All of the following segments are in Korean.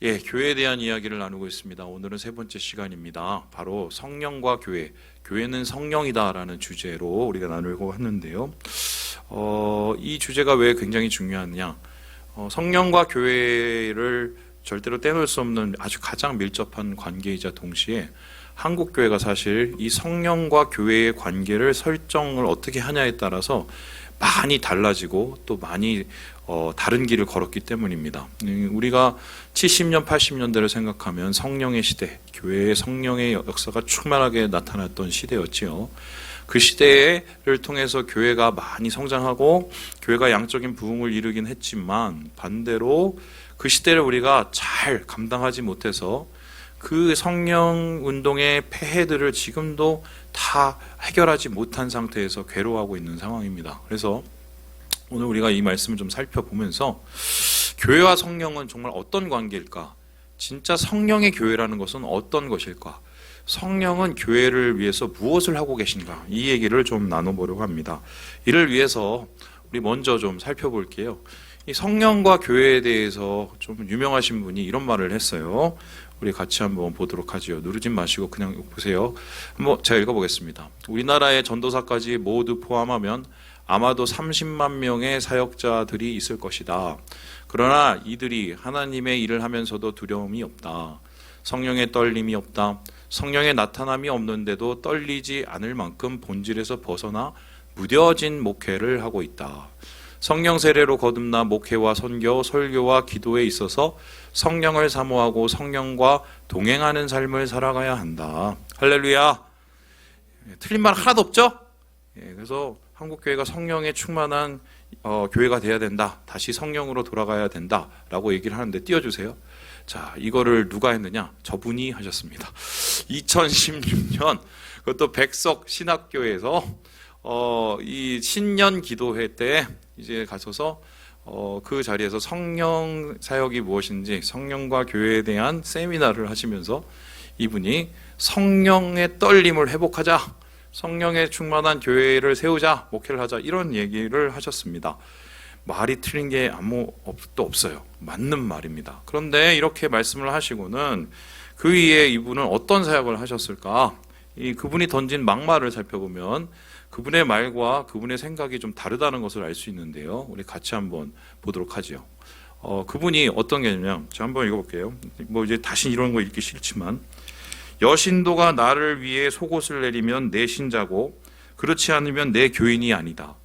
예, 교회에 대한 이야기를 나누고 있습니다. 오늘은 세 번째 시간입니다. 바로 성령과 교회, 교회는 성령이다라는 주제로 우리가 나누고 하는데요. 이 주제가 왜 굉장히 중요하냐? 성령과 교회를 절대로 떼놓을 수 없는 아주 가장 밀접한 관계이자 동시에 한국 교회가 사실 이 성령과 교회의 관계를 설정을 어떻게 하냐에 따라서 많이 달라지고 또 많이 다른 길을 걸었기 때문입니다. 우리가 70년, 80년대를 생각하면 성령의 시대, 교회의 성령의 역사가 충만하게 나타났던 시대였지요. 그 시대를 통해서 교회가 많이 성장하고 교회가 양적인 부흥을 이루긴 했지만 반대로 그 시대를 우리가 잘 감당하지 못해서 그 성령 운동의 폐해들을 지금도 다 해결하지 못한 상태에서 괴로워하고 있는 상황입니다. 그래서 오늘 우리가 이 말씀을 좀 살펴보면서 교회와 성령은 정말 어떤 관계일까? 진짜 성령의 교회라는 것은 어떤 것일까? 성령은 교회를 위해서 무엇을 하고 계신가? 이 얘기를 좀 나눠보려고 합니다. 이를 위해서 우리 먼저 좀 살펴볼게요. 이 성령과 교회에 대해서 좀 유명하신 분이 이런 말을 했어요. 우리 같이 한번 보도록 하죠. 누르지 마시고 그냥 보세요. 한번 제가 읽어보겠습니다. 우리나라의 전도사까지 모두 포함하면 아마도 30만 명의 사역자들이 있을 것이다. 그러나 이들이 하나님의 일을 하면서도 두려움이 없다. 성령의 떨림이 없다. 성령의 나타남이 없는데도 떨리지 않을 만큼 본질에서 벗어나 무뎌진 목회를 하고 있다. 성령 세례로 거듭나 목회와 선교, 설교와 기도에 있어서 성령을 사모하고 성령과 동행하는 삶을 살아가야 한다. 할렐루야. 틀린 말 하나도 없죠? 그래서 한국교회가 성령에 충만한 교회가 돼야 된다. 다시 성령으로 돌아가야 된다라고 얘기를 하는데 띄워주세요. 자, 이거를 누가 했느냐? 저분이 하셨습니다. 2016년 그것도 백석 신학교에서 이 신년 기도회 때 이제 가셔서 그 자리에서 성령 사역이 무엇인지 성령과 교회에 대한 세미나를 하시면서 이분이 성령의 떨림을 회복하자, 성령의 충만한 교회를 세우자, 목회를 하자, 이런 얘기를 하셨습니다. 말이 틀린 게 아무것도 없어요. 맞는 말입니다. 그런데 이렇게 말씀을 하시고는 그 위에 이분은 어떤 사역을 하셨을까? 그분이 던진 막말을 살펴보면 그분의 말과 그분의 생각이 좀 다르다는 것을 알 수 있는데요. 우리 같이 한번 보도록 하죠. 그분이 어떤 개념이냐? 제가 한번 읽어볼게요. 뭐 이제 다시 이런 거 읽기 싫지만, 여신도가 나를 위해 속옷을 내리면 내 신자고 그렇지 않으면 내 교인이 아니다.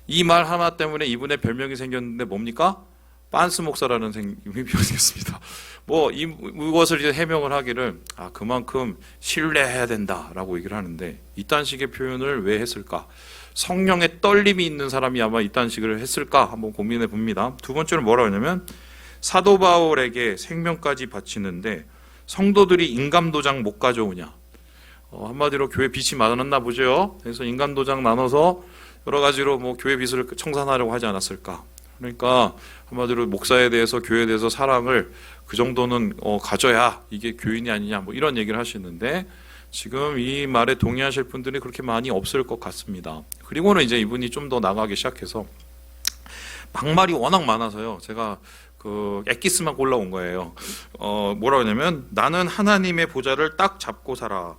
이 말 하나 때문에 이분의 별명이 생겼는데 뭡니까? 빤스 목사라는 별명이 생겼습니다. 뭐 이것을 이제 해명을 하기를 그만큼 신뢰해야 된다라고 얘기를 하는데 이딴 식의 표현을 왜 했을까? 성령의 떨림이 있는 사람이 아마 이딴 식을 했을까? 한번 고민해 봅니다. 두 번째로 뭐라고 하냐면 사도 바울에게 생명까지 바치는데 성도들이 인감도장 못 가져오냐? 한마디로 교회 빚이 많았나 보죠. 그래서 인감도장 나눠서 여러 가지로 뭐 교회 빚을 청산하려고 하지 않았을까? 그러니까 한마디로 목사에 대해서 교회에 대해서 사랑을 그 정도는 가져야 이게 교인이 아니냐, 뭐 이런 얘기를 하시는데 지금 이 말에 동의하실 분들이 그렇게 많이 없을 것 같습니다. 그리고는 이제 이분이 좀 더 나가기 시작해서 막말이 워낙 많아서요. 제가 그 엑기스만 골라온 거예요. 뭐라고 하냐면 나는 하나님의 보좌를 딱 잡고 살아.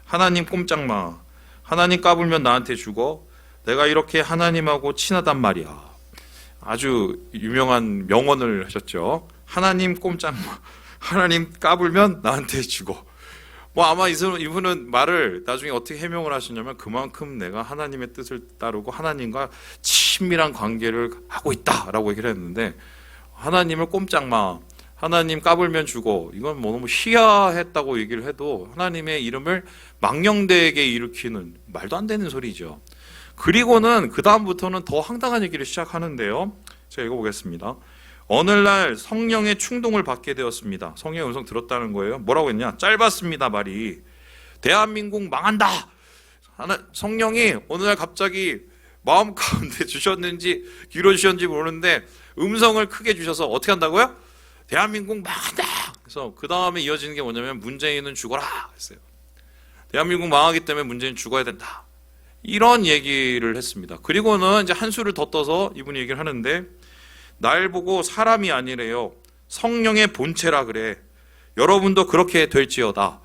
하나님 꼼짝마. 하나님 까불면 나한테 죽어. 내가 이렇게 하나님하고 친하단 말이야. 아주 유명한 명언을 하셨죠. 하나님 꼼짝마. 하나님 까불면 나한테 죽어. 뭐 아마 이분은 말을 나중에 어떻게 해명을 하시냐면 그만큼 내가 하나님의 뜻을 따르고 하나님과 친밀한 관계를 하고 있다라고 얘기를 했는데 하나님을 꼼짝마, 하나님 까불면 죽어. 이건 뭐 너무 희화했다고 얘기를 해도 하나님의 이름을 망령되게 일으키는 말도 안 되는 소리죠. 그리고는 그 다음부터는 더 황당한 얘기를 시작하는데요. 제가 읽어보겠습니다. 어느 날 성령의 충동을 받게 되었습니다. 성령의 음성 들었다는 거예요. 뭐라고 했냐? 짧았습니다, 말이. 대한민국 망한다. 성령이 어느 날 갑자기 마음 가운데 주셨는지 길어주셨는지 모르는데 음성을 크게 주셔서 어떻게 한다고요? 대한민국 망한다. 그래서 그 다음에 이어지는 게 뭐냐면 문재인은 죽어라 했어요. 대한민국 망하기 때문에 문재인 죽어야 된다. 이런 얘기를 했습니다. 그리고는 이제 한 수를 더 떠서 이분이 얘기를 하는데 날 보고 사람이 아니래요. 성령의 본체라 그래. 여러분도 그렇게 될지어다.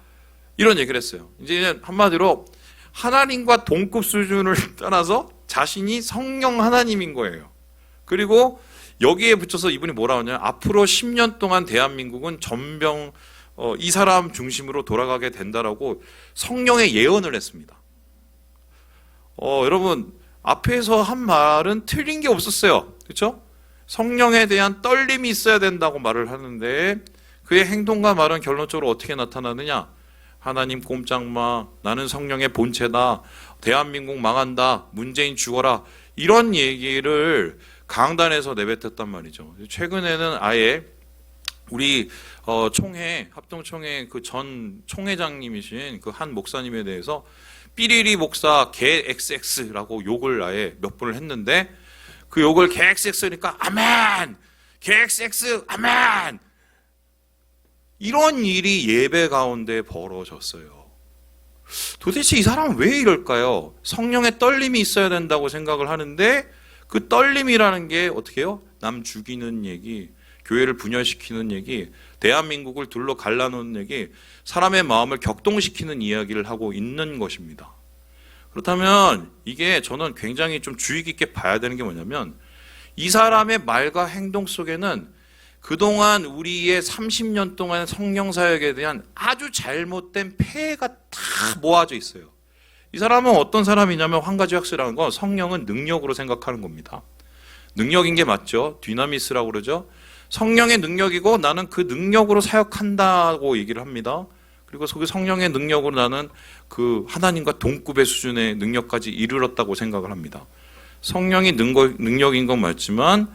이런 얘기를 했어요. 이제 한마디로 하나님과 동급 수준을 떠나서 자신이 성령 하나님인 거예요. 그리고 여기에 붙여서 이분이 뭐라 하냐면 앞으로 10년 동안 대한민국은 전병 이 사람 중심으로 돌아가게 된다라고 성령의 예언을 했습니다. 여러분 앞에서 한 말은 틀린 게 없었어요. 그렇죠? 성령에 대한 떨림이 있어야 된다고 말을 하는데 그의 행동과 말은 결론적으로 어떻게 나타나느냐? 하나님 꼼짝마, 나는 성령의 본체다, 대한민국 망한다, 문재인 죽어라, 이런 얘기를 강단에서 내뱉었단 말이죠. 최근에는 아예 우리 합동총회 그 전 총회장님이신 그 한 목사님에 대해서 삐리리 목사 개 XX라고 욕을 아예 몇 번을 했는데 그 욕을 개 XX니까 아멘! 개 XX 아멘! 이런 일이 예배 가운데 벌어졌어요. 도대체 이 사람은 왜 이럴까요? 성령의 떨림이 있어야 된다고 생각을 하는데 그 떨림이라는 게 어떻게 해요? 남 죽이는 얘기, 교회를 분열시키는 얘기, 대한민국을 둘러 갈라놓는 얘기, 사람의 마음을 격동시키는 이야기를 하고 있는 것입니다. 그렇다면 이게 저는 굉장히 좀 주의 깊게 봐야 되는 게 뭐냐면 이 사람의 말과 행동 속에는 그동안 우리의 30년 동안 성령 사역에 대한 아주 잘못된 폐해가 다 모아져 있어요. 이 사람은 어떤 사람이냐면 한 가지 확실한 건 성령은 능력으로 생각하는 겁니다. 능력인 게 맞죠. 디나미스라고 그러죠. 성령의 능력이고 나는 그 능력으로 사역한다고 얘기를 합니다. 그리고 그 성령의 능력으로 나는 그 하나님과 동급의 수준의 능력까지 이르렀다고 생각을 합니다. 성령이 능력인 건 맞지만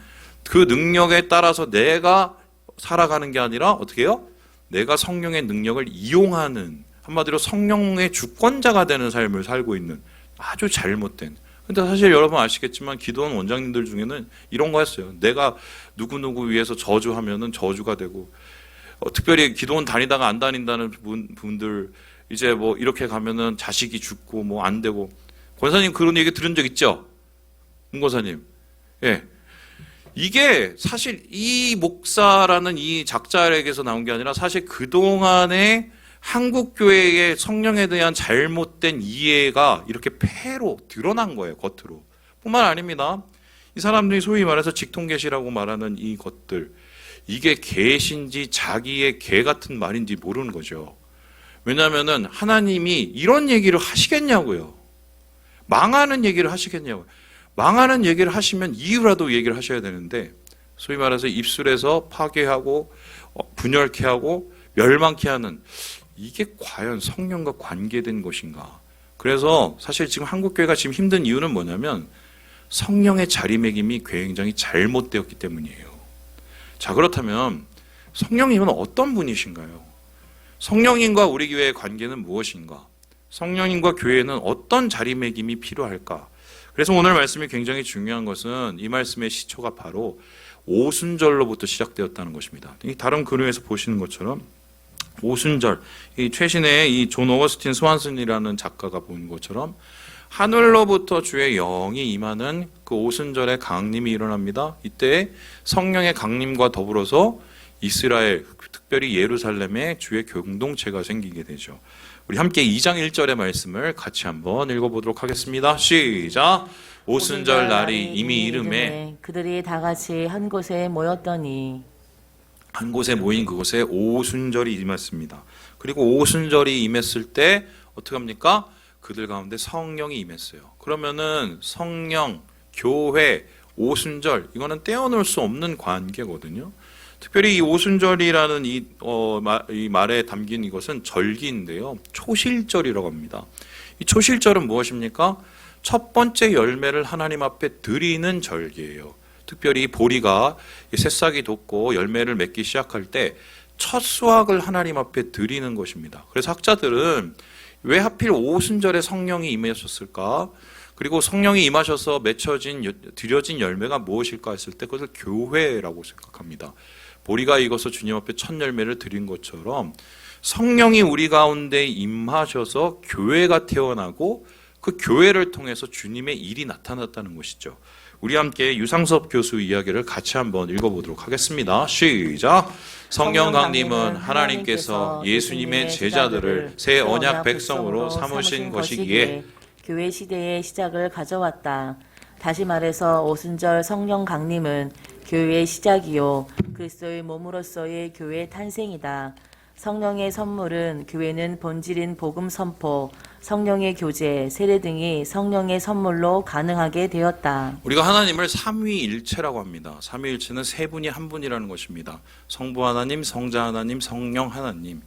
그 능력에 따라서 내가 살아가는 게 아니라 어떻게 해요? 내가 성령의 능력을 이용하는, 한마디로 성령의 주권자가 되는 삶을 살고 있는 아주 잘못된. 근데 사실 여러분 아시겠지만 기도원 원장님들 중에는 이런 거 했어요. 내가 누구누구 위해서 저주하면은 저주가 되고, 특별히 기도원 다니다가 안 다닌다는 분들 이제 뭐 이렇게 가면은 자식이 죽고 뭐 안 되고. 권사님 그런 얘기 들은 적 있죠? 권사님. 예. 이게 사실 이 목사라는 이 작자에게서 나온 게 아니라 사실 그동안의 한국교회의 성령에 대한 잘못된 이해가 이렇게 폐로 드러난 거예요, 겉으로. 뿐만 아닙니다. 이 사람들이 소위 말해서 직통계시라고 말하는 이 것들, 이게 계신지 자기의 개 같은 말인지 모르는 거죠. 왜냐하면은 하나님이 이런 얘기를 하시겠냐고요. 망하는 얘기를 하시겠냐고요. 망하는 얘기를 하시면 이유라도 얘기를 하셔야 되는데 소위 말해서 입술에서 파괴하고 분열케 하고 멸망케 하는, 이게 과연 성령과 관계된 것인가? 그래서 사실 지금 한국교회가 지금 힘든 이유는 뭐냐면 성령의 자리매김이 굉장히 잘못되었기 때문이에요. 자, 그렇다면 성령님은 어떤 분이신가요? 성령님과 우리 교회의 관계는 무엇인가? 성령님과 교회는 어떤 자리매김이 필요할까? 그래서 오늘 말씀이 굉장히 중요한 것은 이 말씀의 시초가 바로 오순절로부터 시작되었다는 것입니다. 다른 근원에서 보시는 것처럼 오순절, 이 최신의 이 존 오거스틴 스완슨이라는 작가가 본 것처럼 하늘로부터 주의 영이 임하는 그 오순절의 강림이 일어납니다. 이때 성령의 강림과 더불어서 이스라엘, 특별히 예루살렘에 주의 공동체가 생기게 되죠. 우리 함께 2장 1절의 말씀을 같이 한번 읽어보도록 하겠습니다. 시작! 오순절 날이 이미 이름에 그들이 다 같이 한 곳에 모였더니, 한 곳에 모인 그곳에 오순절이 임했습니다. 그리고 오순절이 임했을 때 어떻게 합니까? 그들 가운데 성령이 임했어요. 그러면은 성령, 교회, 오순절, 이거는 떼어놓을 수 없는 관계거든요. 특별히 이 오순절이라는 이 말에 담긴 이것은 절기인데요. 초실절이라고 합니다. 이 초실절은 무엇입니까? 첫 번째 열매를 하나님 앞에 드리는 절기예요. 특별히 보리가 새싹이 돋고 열매를 맺기 시작할 때 첫 수확을 하나님 앞에 드리는 것입니다. 그래서 학자들은 왜 하필 오순절에 성령이 임하셨을까? 그리고 성령이 임하셔서 드려진 열매가 무엇일까 했을 때 그것을 교회라고 생각합니다. 보리가 익어서 주님 앞에 첫 열매를 드린 것처럼 성령이 우리 가운데 임하셔서 교회가 태어나고 그 교회를 통해서 주님의 일이 나타났다는 것이죠. 우리 함께 유상섭 교수 이야기를 같이 한번 읽어보도록 하겠습니다. 시작. 성령 강림은 하나님께서 예수님의 제자들을 새 언약 백성으로 삼으신 것이기에 교회 시대의 시작을 가져왔다. 다시 말해서 오순절 성령 강림은 교회의 시작이요 그리스도의 몸으로서의 교회의 탄생이다. 성령의 선물은 교회는 본질인 복음 선포, 성령의 교제, 세례 등이 성령의 선물로 가능하게 되었다. 우리가 하나님을 삼위일체라고 합니다. 삼위일체는 세 분이 한 분이라는 것입니다. 성부 하나님, 성자 하나님, 성령 하나님.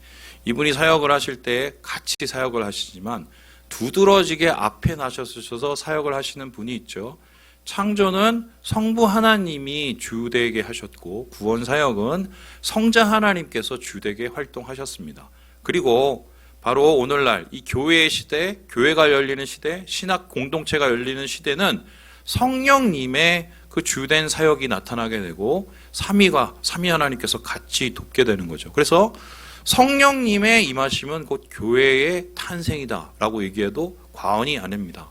이분이 사역을 하실 때 같이 사역을 하시지만 두드러지게 앞에 나서셔서 사역을 하시는 분이 있죠. 창조는 성부 하나님이 주되게 하셨고 구원 사역은 성자 하나님께서 주되게 활동하셨습니다. 그리고 바로 오늘날 이 교회의 시대, 교회가 열리는 시대, 신학 공동체가 열리는 시대는 성령님의 그 주된 사역이 나타나게 되고 삼위 하나님께서 같이 돕게 되는 거죠. 그래서 성령님의 임하심은 곧 교회의 탄생이다라고 얘기해도 과언이 아닙니다.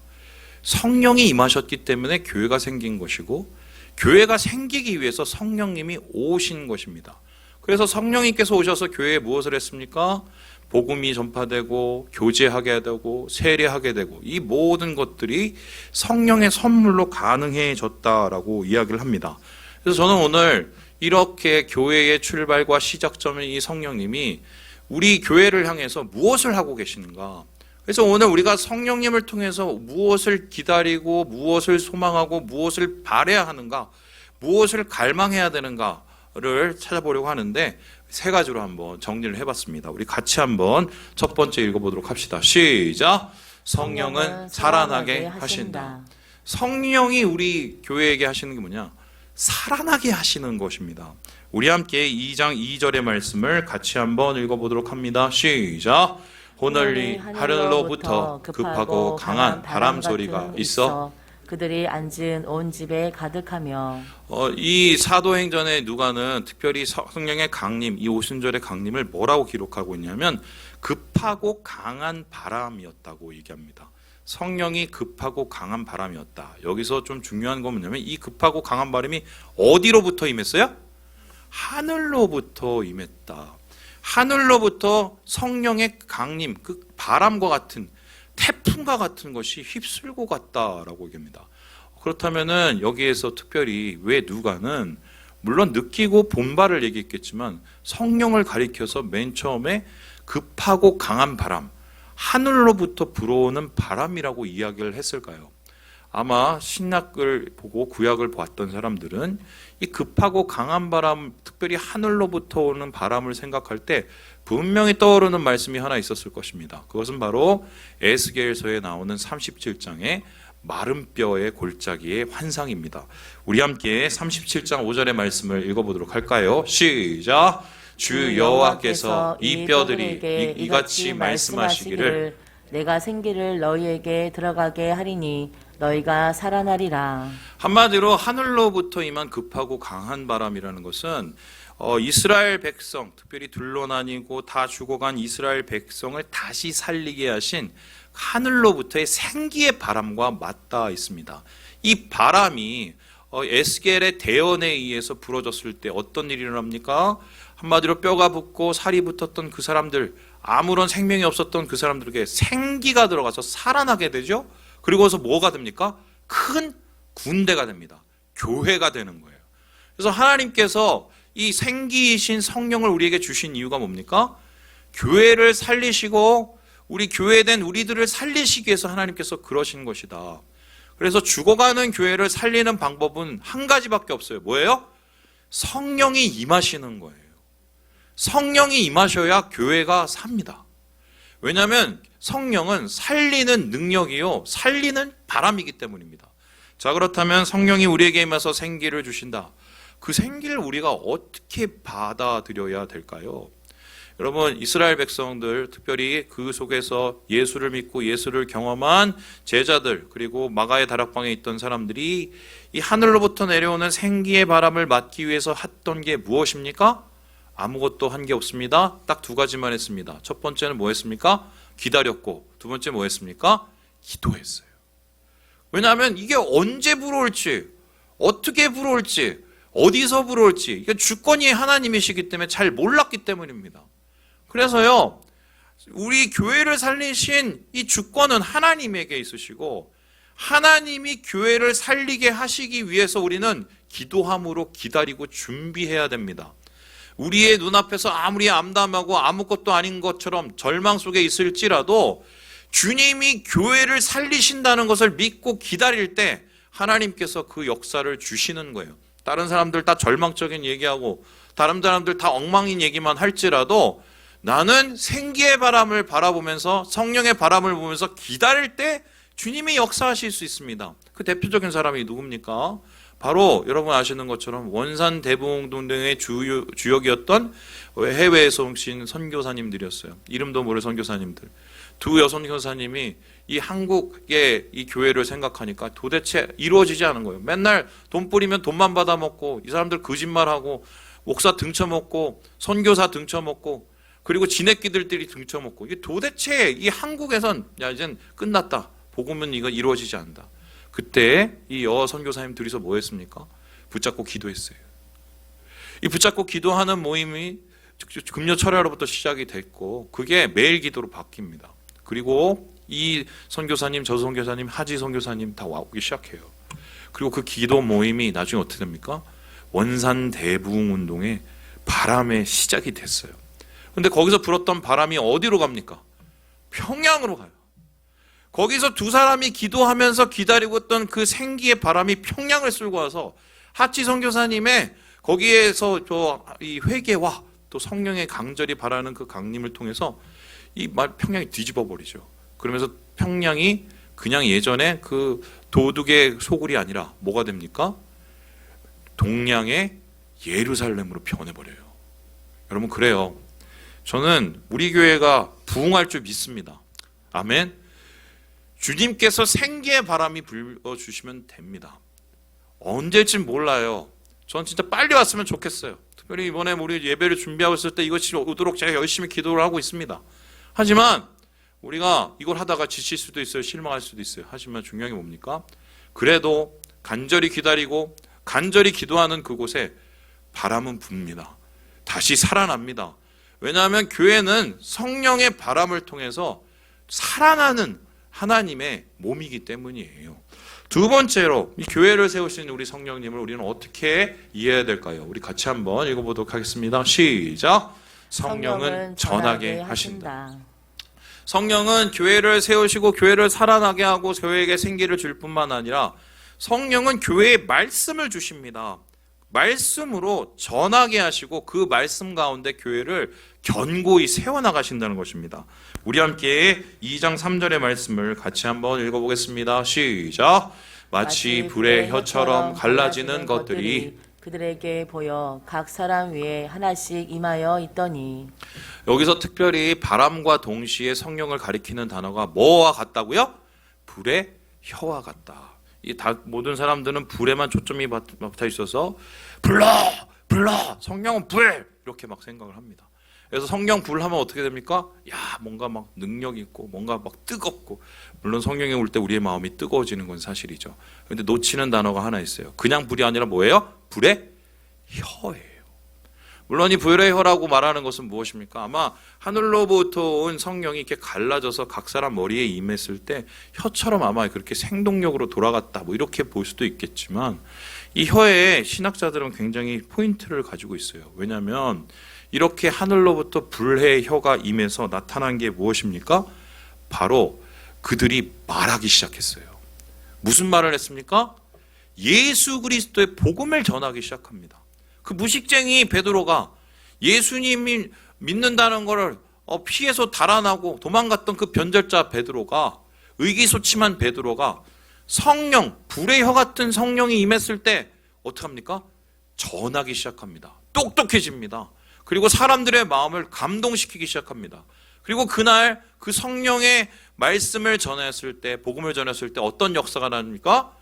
성령이 임하셨기 때문에 교회가 생긴 것이고 교회가 생기기 위해서 성령님이 오신 것입니다. 그래서 성령님께서 오셔서 교회에 무엇을 했습니까? 복음이 전파되고 교제하게 되고 세례하게 되고 이 모든 것들이 성령의 선물로 가능해졌다라고 이야기를 합니다. 그래서 저는 오늘 이렇게 교회의 출발과 시작점인 이 성령님이 우리 교회를 향해서 무엇을 하고 계시는가? 그래서 오늘 우리가 성령님을 통해서 무엇을 기다리고 무엇을 소망하고 무엇을 바라야 하는가, 무엇을 갈망해야 되는가를 찾아보려고 하는데 세 가지로 한번 정리를 해봤습니다. 우리 같이 한번 첫 번째 읽어보도록 합시다. 시작. 성령은 살아나게 하신다. 성령이 우리 교회에게 하시는 게 뭐냐? 살아나게 하시는 것입니다. 우리 함께 2장 2절의 말씀을 같이 한번 읽어보도록 합니다. 시작. 호널리 하늘로부터 급하고 강한 바람 소리가 있어 그들이 앉은 온 집에 가득하며. 이 사도행전의 누가는 특별히 성령의 강림, 이 오순절의 강림을 뭐라고 기록하고 있냐면 급하고 강한 바람이었다고 얘기합니다. 성령이 급하고 강한 바람이었다. 여기서 좀 중요한 건 뭐냐면 이 급하고 강한 바람이 어디로부터 임했어요? 하늘로부터 임했다. 하늘로부터 성령의 강림, 그 바람과 같은 태풍과 같은 것이 휩쓸고 갔다라고 얘기합니다. 그렇다면은 여기에서 특별히 왜 누가는 물론 느끼고 본 바를 얘기했겠지만 성령을 가리켜서 맨 처음에 급하고 강한 바람, 하늘로부터 불어오는 바람이라고 이야기를 했을까요? 아마 신약을 보고 구약을 보았던 사람들은 이 급하고 강한 바람, 특별히 하늘로부터 오는 바람을 생각할 때 분명히 떠오르는 말씀이 하나 있었을 것입니다. 그것은 바로 에스겔서에 나오는 37장의 마른 뼈의 골짜기의 환상입니다. 우리 함께 37장 5절의 말씀을 읽어보도록 할까요? 시작! 주 여호와께서 이 뼈들이 이같이 말씀하시기를 내가 생기를 너희에게 들어가게 하리니 너희가 살아나리라. 한마디로 하늘로부터 임한 급하고 강한 바람이라는 것은 이스라엘 백성, 특별히 둘러나뉘고 다 죽어간 이스라엘 백성을 다시 살리게 하신 하늘로부터의 생기의 바람과 맞닿아 있습니다. 이 바람이 에스겔의 대언에 의해서 불어졌을 때 어떤 일이 일어납니까? 한마디로 뼈가 붙고 살이 붙었던 그 사람들, 아무런 생명이 없었던 그 사람들에게 생기가 들어가서 살아나게 되죠. 그리고서 뭐가 됩니까? 큰 군대가 됩니다. 교회가 되는 거예요. 그래서 하나님께서 이 생기이신 성령을 우리에게 주신 이유가 뭡니까? 교회를 살리시고 우리 교회된 우리들을 살리시기 위해서 하나님께서 그러신 것이다. 그래서 죽어가는 교회를 살리는 방법은 한 가지밖에 없어요. 뭐예요? 성령이 임하시는 거예요. 성령이 임하셔야 교회가 삽니다. 왜냐하면 성령은 살리는 능력이요, 살리는 바람이기 때문입니다. 자, 그렇다면 성령이 우리에게 임해서 생기를 주신다. 그 생기를 우리가 어떻게 받아들여야 될까요? 여러분, 이스라엘 백성들, 특별히 그 속에서 예수를 믿고 예수를 경험한 제자들, 그리고 마가의 다락방에 있던 사람들이 이 하늘로부터 내려오는 생기의 바람을 맞기 위해서 했던 게 무엇입니까? 아무것도 한 게 없습니다. 딱 두 가지만 했습니다. 첫 번째는 뭐 했습니까? 기다렸고, 두 번째 뭐 했습니까? 기도했어요. 왜냐하면 이게 언제 불어올지 어떻게 불어올지, 어디서 불어올지, 이게 주권이 하나님이시기 때문에 잘 몰랐기 때문입니다. 그래서요, 우리 교회를 살리신 이 주권은 하나님에게 있으시고, 하나님이 교회를 살리게 하시기 위해서 우리는 기도함으로 기다리고 준비해야 됩니다. 우리의 눈앞에서 아무리 암담하고 아무것도 아닌 것처럼 절망 속에 있을지라도 주님이 교회를 살리신다는 것을 믿고 기다릴 때 하나님께서 그 역사를 주시는 거예요. 다른 사람들 다 절망적인 얘기하고 다른 사람들 다 엉망인 얘기만 할지라도 나는 생기의 바람을 바라보면서 성령의 바람을 보면서 기다릴 때 주님이 역사하실 수 있습니다. 그 대표적인 사람이 누굽니까? 바로 여러분 아시는 것처럼 원산 대부흥운동의 주역이었던 해외에서 오신 선교사님들이었어요. 이름도 모를 선교사님들. 두 여성 교사님이 이 한국의 이 교회를 생각하니까 도대체 이루어지지 않은 거예요. 맨날 돈 뿌리면 돈만 받아먹고 이 사람들 거짓말하고 목사 등쳐먹고 선교사 등쳐먹고 그리고 지네끼들끼리 등쳐먹고 이게 도대체 이 한국에선 야 이젠 끝났다. 복음은 이거 이루어지지 않는다. 그때 이 선교사님 둘이서 뭐 했습니까? 붙잡고 기도했어요. 이 붙잡고 기도하는 모임이 금요 철야로부터 시작이 됐고 그게 매일 기도로 바뀝니다. 그리고 이 선교사님, 저 선교사님, 하지 선교사님 다 오기 시작해요. 그리고 그 기도 모임이 나중에 어떻게 됩니까? 원산 대부흥 운동의 바람의 시작이 됐어요. 근데 거기서 불었던 바람이 어디로 갑니까? 평양으로 가요. 거기서 두 사람이 기도하면서 기다리고 있던 그 생기의 바람이 평양을 쓸고 와서 하치 선교사님의 거기에서 이 회개와 또 성령의 강절히 바라는 그 강림을 통해서 이 평양이 뒤집어 버리죠. 그러면서 평양이 그냥 예전에 그 도둑의 소굴이 아니라 뭐가 됩니까? 동양의 예루살렘으로 변해버려요. 여러분 그래요. 저는 우리 교회가 부흥할 줄 믿습니다. 아멘. 주님께서 생기의 바람이 불어주시면 됩니다. 언제쯤 몰라요. 전 진짜 빨리 왔으면 좋겠어요. 특별히 이번에 우리 예배를 준비하고 있을 때 이것이 오도록 제가 열심히 기도를 하고 있습니다. 하지만 우리가 이걸 하다가 지칠 수도 있어요. 실망할 수도 있어요. 하지만 중요한 게 뭡니까? 그래도 간절히 기다리고 간절히 기도하는 그곳에 바람은 붑니다. 다시 살아납니다. 왜냐하면 교회는 성령의 바람을 통해서 살아나는 하나님의 몸이기 때문이에요. 두 번째로 이 교회를 세우신 우리 성령님을 우리는 어떻게 이해해야 될까요? 우리 같이 한번 읽어보도록 하겠습니다. 시작. 성령은 전하게 하신다. 성령은 교회를 세우시고 교회를 살아나게 하고 교회에게 생기를 줄 뿐만 아니라 성령은 교회에 말씀을 주십니다. 말씀으로 전하게 하시고 그 말씀 가운데 교회를 견고히 세워나가신다는 것입니다. 우리 함께 2장 3절의 말씀을 같이 한번 읽어보겠습니다. 시작. 마치 불의 혀처럼 갈라지는 것들이 그들에게 보여 각 사람 위에 하나씩 임하여 있더니. 여기서 특별히 바람과 동시에 성령을 가리키는 단어가 뭐와 같다고요? 불의 혀와 같다. 모든 사람들은 불에만 초점이 맞춰 있어서 불러 성령은 불 이렇게 막 생각을 합니다. 그래서 성령 불 하면 어떻게 됩니까? 야 뭔가 막 능력 있고 뭔가 막 뜨겁고 물론 성령이 올 때 우리의 마음이 뜨거워지는 건 사실이죠. 그런데 놓치는 단어가 하나 있어요. 그냥 불이 아니라 뭐예요? 불의 혀예요. 물론 이 불의 혀라고 말하는 것은 무엇입니까? 아마 하늘로부터 온 성령이 이렇게 갈라져서 각 사람 머리에 임했을 때 혀처럼 아마 그렇게 생동력으로 돌아갔다 뭐 이렇게 볼 수도 있겠지만 이 혀에 신학자들은 굉장히 포인트를 가지고 있어요. 왜냐하면 이렇게 하늘로부터 불의 혀가 임해서 나타난 게 무엇입니까? 바로 그들이 말하기 시작했어요. 무슨 말을 했습니까? 예수 그리스도의 복음을 전하기 시작합니다. 그 무식쟁이 베드로가 예수님이 믿는다는 것을 피해서 달아나고 도망갔던 그 변절자 베드로가 의기소침한 베드로가 성령, 불의 혀 같은 성령이 임했을 때 어떡합니까? 전하기 시작합니다. 똑똑해집니다. 그리고 사람들의 마음을 감동시키기 시작합니다. 그리고 그날 그 성령의 말씀을 전했을 때, 복음을 전했을 때 어떤 역사가 납니까?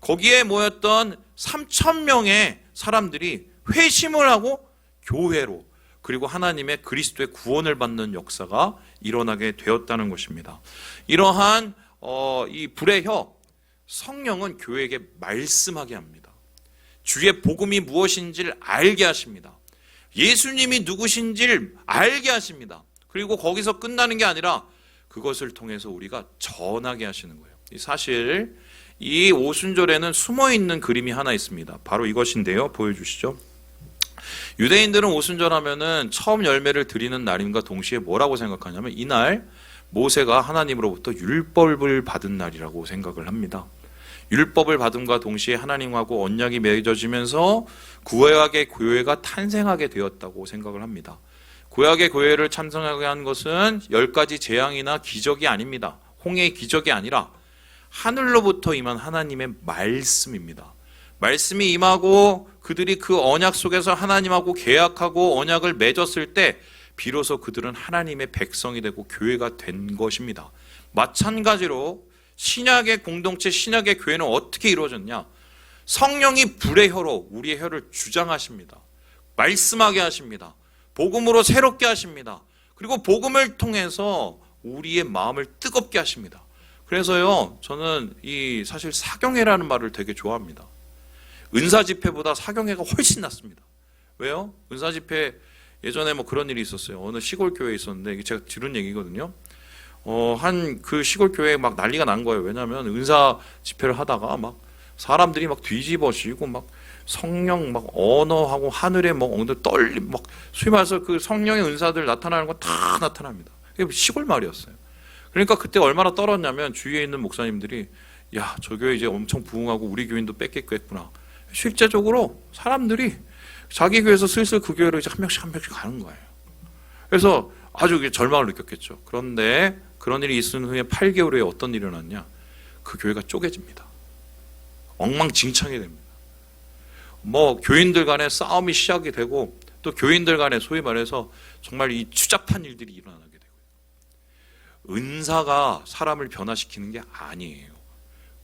거기에 모였던 3,000명의 사람들이 회심을 하고 교회로 그리고 하나님의 그리스도의 구원을 받는 역사가 일어나게 되었다는 것입니다. 이러한 이 불의 혀, 성령은 교회에게 말씀하게 합니다. 주의 복음이 무엇인지를 알게 하십니다. 예수님이 누구신지를 알게 하십니다. 그리고 거기서 끝나는 게 아니라 그것을 통해서 우리가 전하게 하시는 거예요. 사실 이 오순절에는 숨어있는 그림이 하나 있습니다. 바로 이것인데요. 보여주시죠. 유대인들은 오순절 하면은 처음 열매를 드리는 날임과 동시에 뭐라고 생각하냐면 이날 모세가 하나님으로부터 율법을 받은 날이라고 생각을 합니다. 율법을 받음과 동시에 하나님하고 언약이 맺어지면서 구약의 교회가 탄생하게 되었다고 생각을 합니다. 구약의 교회를 참석하게 한 것은 10가지 재앙이나 기적이 아닙니다. 홍해의 기적이 아니라 하늘로부터 임한 하나님의 말씀입니다. 말씀이 임하고 그들이 그 언약 속에서 하나님하고 계약하고 언약을 맺었을 때 비로소 그들은 하나님의 백성이 되고 교회가 된 것입니다. 마찬가지로 신약의 공동체, 신약의 교회는 어떻게 이루어졌냐? 성령이 불의 혀로 우리의 혀를 주장하십니다. 말씀하게 하십니다. 복음으로 새롭게 하십니다. 그리고 복음을 통해서 우리의 마음을 뜨겁게 하십니다. 그래서요, 저는 사실 사경회라는 말을 되게 좋아합니다. 은사 집회보다 사경회가 훨씬 낫습니다. 왜요? 은사 집회 예전에 뭐 그런 일이 있었어요. 어느 시골 교회에 있었는데 이게 제가 들은 얘기거든요. 한 그 시골 교회에 막 난리가 난 거예요. 왜냐하면 은사 집회를 하다가 막 사람들이 막 뒤집어지고 막 성령 막 언어하고 하늘에 막 엉덩이 떨림 막 소위 말해서 그 성령의 은사들 나타나는 거 다 나타납니다. 그게 시골 마을이었어요. 그러니까 그때 얼마나 떨었냐면 주위에 있는 목사님들이 야, 저 교회 이제 엄청 부흥하고 우리 교인도 뺏겠구나. 실제적으로 사람들이 자기 교회에서 슬슬 그 교회로 이제 한 명씩 가는 거예요. 그래서 아주 절망을 느꼈겠죠. 그런데 그런 일이 있은 후에 8개월 후에 어떤 일이 일어났냐? 그 교회가 쪼개집니다. 엉망진창이 됩니다. 뭐 교인들 간에 싸움이 시작이 되고 또 교인들 간에 소위 말해서 정말 이 추잡한 일들이 일어나게 되고요. 은사가 사람을 변화시키는 게 아니에요.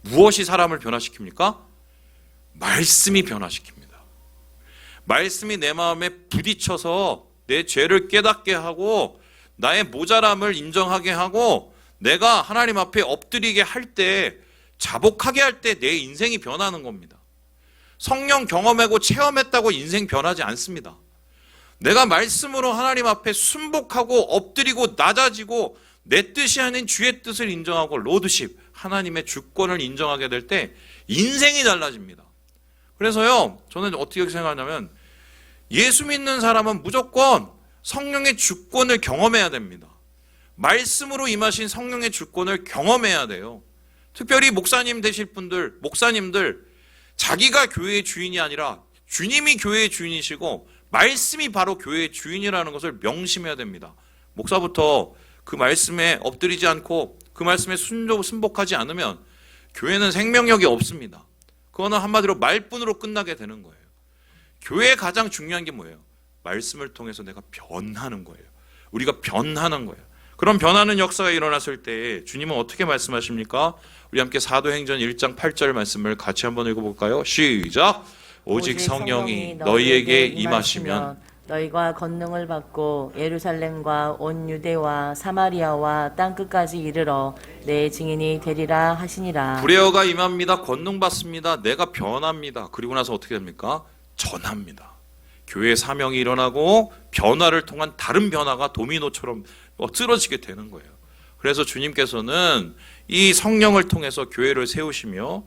무엇이 사람을 변화시킵니까? 말씀이 변화시킵니다. 말씀이 내 마음에 부딪혀서 내 죄를 깨닫게 하고 나의 모자람을 인정하게 하고 내가 하나님 앞에 엎드리게 할 때 자복하게 할 때 내 인생이 변하는 겁니다. 성령 경험하고 체험했다고 인생 변하지 않습니다. 내가 말씀으로 하나님 앞에 순복하고 엎드리고 낮아지고 내 뜻이 아닌 주의 뜻을 인정하고 로드십 하나님의 주권을 인정하게 될 때 인생이 달라집니다. 그래서요, 저는 어떻게 생각하냐면 예수 믿는 사람은 무조건 성령의 주권을 경험해야 됩니다. 말씀으로 임하신 성령의 주권을 경험해야 돼요. 특별히 목사님 되실 분들, 목사님들 자기가 교회의 주인이 아니라 주님이 교회의 주인이시고 말씀이 바로 교회의 주인이라는 것을 명심해야 됩니다. 목사부터 그 말씀에 엎드리지 않고 그 말씀에 순복하지 않으면 교회는 생명력이 없습니다. 그거는 한마디로 말뿐으로 끝나게 되는 거예요. 교회에 가장 중요한 게 뭐예요? 말씀을 통해서 내가 변하는 거예요. 우리가 변하는 거예요. 그런 변하는 역사가 일어났을 때 주님은 어떻게 말씀하십니까? 우리 함께 사도행전 1장 8절 말씀을 같이 한번 읽어볼까요? 시작! 오직 성령이 너희에게 임하시면 너희가 권능을 받고 예루살렘과 온 유대와 사마리아와 땅끝까지 이르러 내 증인이 되리라 하시니라. 불의어가 임합니다. 권능 받습니다. 내가 변합니다. 그리고 나서 어떻게 됩니까? 전합니다. 교회의 사명이 일어나고 변화를 통한 다른 변화가 도미노처럼 쓰러지게 되는 거예요. 그래서 주님께서는 이 성령을 통해서 교회를 세우시며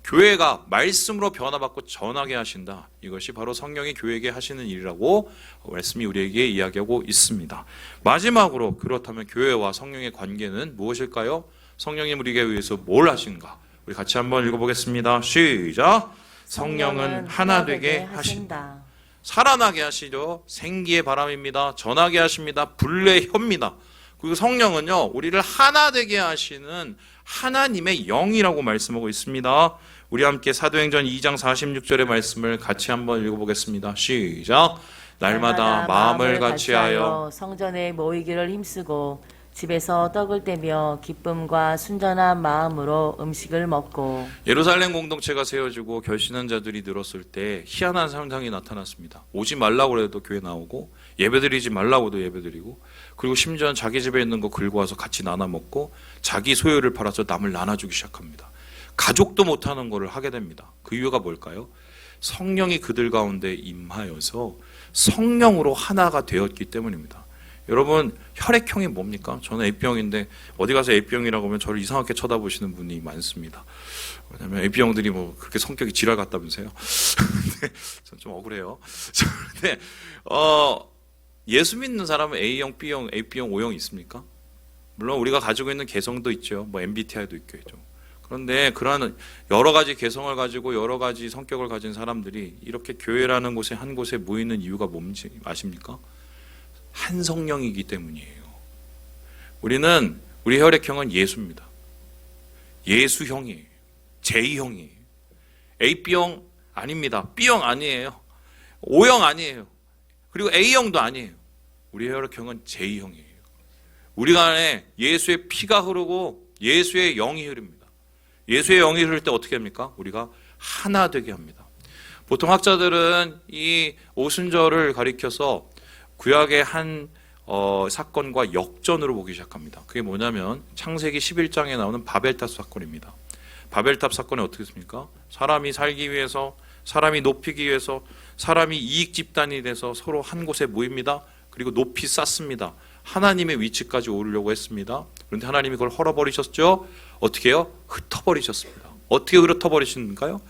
교회가 말씀으로 변화받고 전하게 하신다. 이것이 바로 성령이 교회에게 하시는 일이라고 말씀이 우리에게 이야기하고 있습니다. 마지막으로 그렇다면 교회와 성령의 관계는 무엇일까요? 성령이 우리에게 위해서 뭘 하신가? 우리 같이 한번 읽어보겠습니다. 시작! 성령은 하나 되게 하신다. 살아나게 하시죠. 생기의 바람입니다. 전하게 하십니다. 불의 혀입니다. 그리고 성령은요, 우리를 하나 되게 하시는 하나님의 영이라고 말씀하고 있습니다. 우리 함께 사도행전 2장 46절의 말씀을 같이 한번 읽어보겠습니다. 시작! 날마다 마음을 같이하여 성전에 모이기를 힘쓰고 집에서 떡을 떼며 기쁨과 순전한 마음으로 음식을 먹고. 예루살렘 공동체가 세워지고 결신한 자들이 늘었을 때 희한한 상상이 나타났습니다. 오지 말라고 해도 교회 나오고 예배드리지 말라고도 예배드리고 그리고 심지어는 자기 집에 있는 거 긁고 와서 같이 나눠 먹고 자기 소유를 팔아서 남을 나눠주기 시작합니다. 가족도 못하는 거를 하게 됩니다. 그 이유가 뭘까요? 성령이 그들 가운데 임하여서 성령으로 하나가 되었기 때문입니다. 여러분, 혈액형이 뭡니까? 저는 AB형인데 어디 가서 AB형이라고 하면 저를 이상하게 쳐다보시는 분이 많습니다. 왜냐하면 AB형들이 뭐 그렇게 성격이 지랄 같다면서요. 전 좀 억울해요. 근데 예수 믿는 사람은 A형, B형, AB형, O형이 있습니까? 물론 우리가 가지고 있는 개성도 있죠. 뭐 MBTI도 있겠죠. 그런데 그러한 여러 가지 개성을 가지고 여러 가지 성격을 가진 사람들이 이렇게 교회라는 곳에 한 곳에 모이는 이유가 뭔지 아십니까? 한 성령이기 때문이에요. 우리 혈액형은 예수입니다. 예수형이에요. J형이에요. AB형 아닙니다. B형 아니에요. O형 아니에요. 그리고 A형도 아니에요. 우리 혈액형은 J형이에요. 우리 안에 예수의 피가 흐르고 예수의 영이 흐릅니다. 예수의 영이 흐를 때 어떻게 합니까? 우리가 하나 되게 합니다. 보통 학자들은 이 오순절을 가리켜서 구약의 한 사건과 역전으로 보기 시작합니다. 그게 뭐냐면 창세기 11장에 나오는 바벨탑 사건입니다. 바벨탑 사건이 어떻게 됐습니까? 사람이 살기 위해서, 사람이 높이기 위해서, 사람이 이익 집단이 돼서 서로 한 곳에 모입니다. 그리고 높이 쌓습니다. 하나님의 위치까지 오르려고 했습니다. 그런데 하나님이 그걸 헐어버리셨죠? 어떻게 해요? 흩어버리셨습니다. 어떻게 흩어버리시는가요?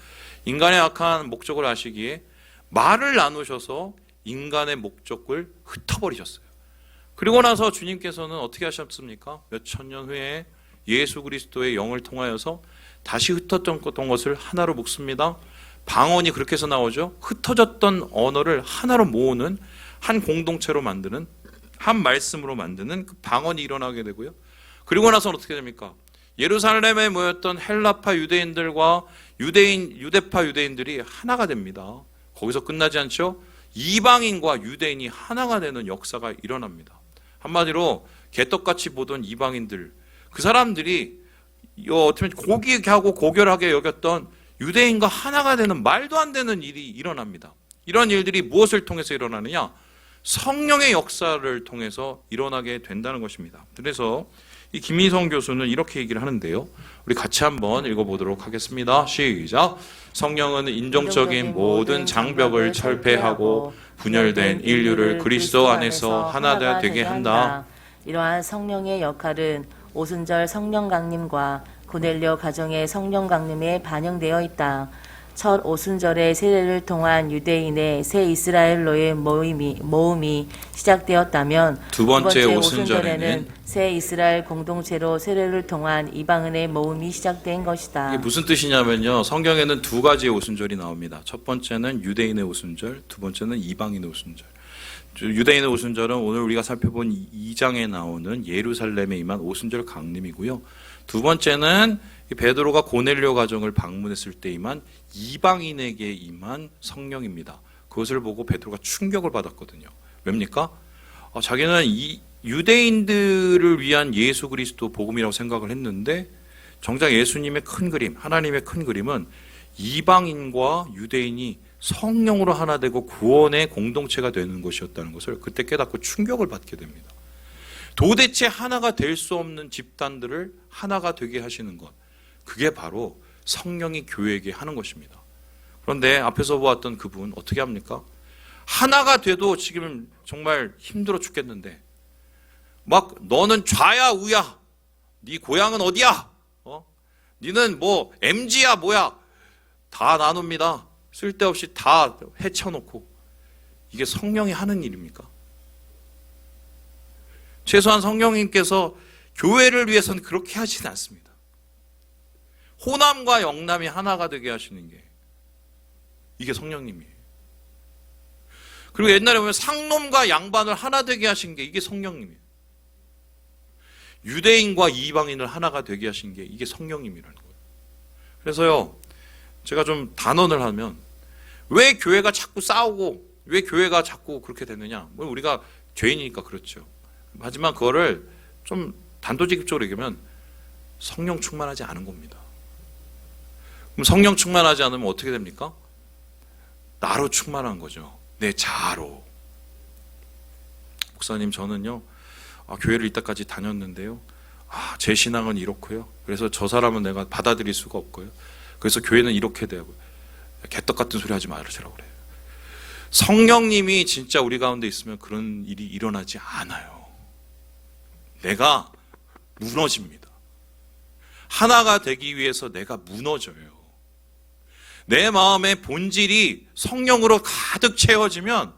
인간의 악한 목적을 아시기에 말을 나누셔서 인간의 목적을 흩어버리셨어요. 그리고 나서 주님께서는 어떻게 하셨습니까? 몇 천 년 후에 예수 그리스도의 영을 통하여서 다시 흩어졌던 것을 하나로 묶습니다. 방언이 그렇게 해서 나오죠. 흩어졌던 언어를 하나로 모으는 한 공동체로 만드는 한 말씀으로 만드는 그 방언이 일어나게 되고요. 그리고 나서는 어떻게 됩니까? 예루살렘에 모였던 헬라파 유대인들과 유대파 유대인들이 하나가 됩니다. 거기서 끝나지 않죠? 이방인과 유대인이 하나가 되는 역사가 일어납니다. 한마디로 개떡같이 보던 이방인들, 그 사람들이 어떻게 고귀하고 고결하게 여겼던 유대인과 하나가 되는 말도 안 되는 일이 일어납니다. 이런 일들이 무엇을 통해서 일어나느냐? 성령의 역사를 통해서 일어나게 된다는 것입니다. 그래서 이 김희성 교수는 이렇게 얘기를 하는데요. 우리 같이 한번 읽어보도록 하겠습니다. 시작. 성령은 인종적인 모든 장벽을 철폐하고 분열된 인류를 그리스도 안에서 하나 되게 한다. 이러한 성령의 역할은 오순절 성령 강림과 고넬료 가정의 성령 강림에 반영되어 있다. 첫 오순절의 세례를 통한 유대인의 새 이스라엘로의 모음이 시작되었다면 두 번째 오순절에는 새 이스라엘 공동체로 세례를 통한 이방인의 모음이 시작된 것이다. 이게 무슨 뜻이냐면요. 성경에는 두 가지의 오순절이 나옵니다. 첫 번째는 유대인의 오순절, 두 번째는 이방인의 오순절. 유대인의 오순절은 오늘 우리가 살펴본 2장에 나오는 예루살렘에 임한 오순절 강림이고요. 두 번째는 베드로가 고넬료 가정을 방문했을 때 임한 이방인에게 임한 성령입니다. 그것을 보고 베드로가 충격을 받았거든요. 왜입니까? 자기는 이 유대인들을 위한 예수 그리스도 복음이라고 생각을 했는데 정작 예수님의 큰 그림, 하나님의 큰 그림은 이방인과 유대인이 성령으로 하나 되고 구원의 공동체가 되는 것이었다는 것을 그때 깨닫고 충격을 받게 됩니다. 도대체 하나가 될 수 없는 집단들을 하나가 되게 하시는 것, 그게 바로 성령이 교회에게 하는 것입니다. 그런데 앞에서 보았던 그분 어떻게 합니까? 하나가 돼도 지금 정말 힘들어 죽겠는데 막 너는 좌야 우야, 네 고향은 어디야? 니는 뭐 MG야 뭐야? 다 나눕니다. 쓸데없이 다 헤쳐놓고. 이게 성령이 하는 일입니까? 최소한 성령님께서 교회를 위해서는 그렇게 하지는 않습니다. 호남과 영남이 하나가 되게 하시는 게 이게 성령님이에요. 그리고 옛날에 보면 상놈과 양반을 하나 되게 하신 게 이게 성령님이에요. 유대인과 이방인을 하나가 되게 하신 게 이게 성령님이라는 거예요. 그래서요, 제가 좀 단언을 하면 왜 교회가 자꾸 싸우고 왜 교회가 자꾸 그렇게 되느냐? 뭐 우리가 죄인이니까 그렇죠. 하지만 그거를 좀 단도직입적으로 얘기하면 성령 충만하지 않은 겁니다. 그럼 성령 충만하지 않으면 어떻게 됩니까? 나로 충만한 거죠. 내 자아로. 목사님, 저는요, 교회를 이때까지 다녔는데요. 제 신앙은 이렇고요. 그래서 저 사람은 내가 받아들일 수가 없고요. 그래서 교회는 이렇게 되고요. 개떡 같은 소리 하지 말으시라고 그래요. 성령님이 진짜 우리 가운데 있으면 그런 일이 일어나지 않아요. 내가 무너집니다. 하나가 되기 위해서 내가 무너져요. 내 마음의 본질이 성령으로 가득 채워지면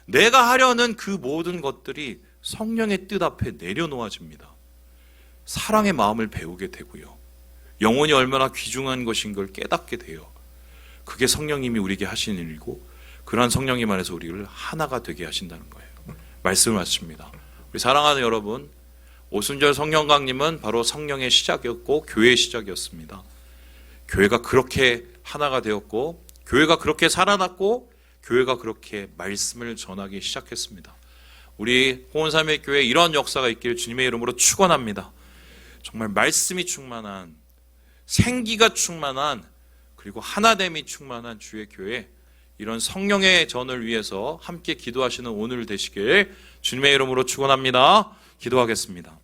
내가 하려는 그 모든 것들이 성령의 뜻 앞에 내려놓아집니다. 사랑의 마음을 배우게 되고요. 영혼이 얼마나 귀중한 것인 걸 깨닫게 돼요. 그게 성령님이 우리에게 하시는 일이고 그러한 성령님 안에서 우리를 하나가 되게 하신다는 거예요. 말씀을 마칩니다. 우리 사랑하는 여러분, 오순절 성령 강림은 바로 성령의 시작이었고 교회의 시작이었습니다. 교회가 그렇게 하나가 되었고 교회가 그렇게 살아났고 교회가 그렇게 말씀을 전하기 시작했습니다. 우리 호원삼일교회 이런 역사가 있기를 주님의 이름으로 축원합니다. 정말 말씀이 충만한, 생기가 충만한, 그리고 하나됨이 충만한 주의 교회, 이런 성령의 전을 위해서 함께 기도하시는 오늘 되시길 주님의 이름으로 축원합니다. 기도하겠습니다.